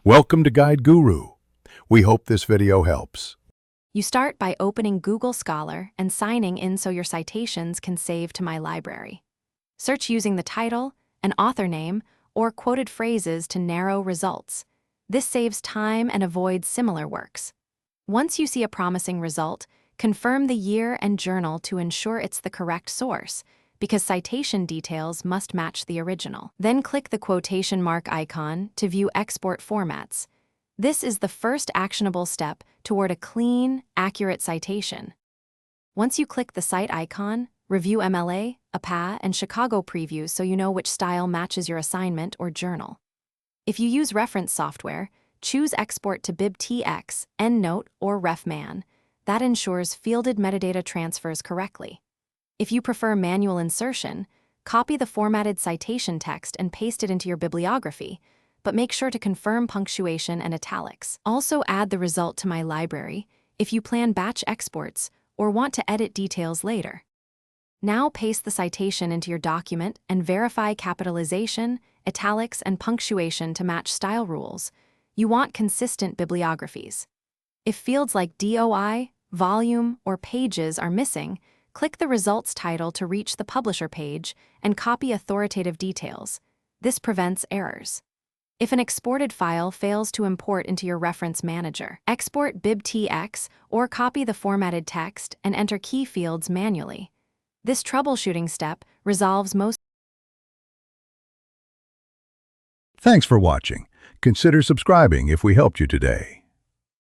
Welcome to Guide Guru. We hope this video helps. You start by opening Google Scholar and signing in so your citations can save to My Library. Search using the title, an author name, or quoted phrases to narrow results. This saves time and avoids similar works. Once you see a promising result, confirm the year and journal to ensure it's the correct source, because citation details must match the original. Then click the quotation mark icon to view export formats. This is the first actionable step toward a clean, accurate citation. Once you click the Cite icon, review MLA, APA, and Chicago previews so you know which style matches your assignment or journal. If you use reference software, choose Export to BibTX, EndNote, or RefMan. That ensures fielded metadata transfers correctly. If you prefer manual insertion, copy the formatted citation text and paste it into your bibliography, but make sure to confirm punctuation and italics. Also add the result to My Library if you plan batch exports or want to edit details later. Now paste the citation into your document and verify capitalization, italics, and punctuation to match style rules. You want consistent bibliographies. If fields like DOI, volume, or pages are missing, click the results title to reach the publisher page and copy authoritative details. This prevents errors. If an exported file fails to import into your reference manager, export BibTX or copy the formatted text and enter key fields manually. This troubleshooting step resolves most. Thanks for watching. Consider subscribing if we helped you today.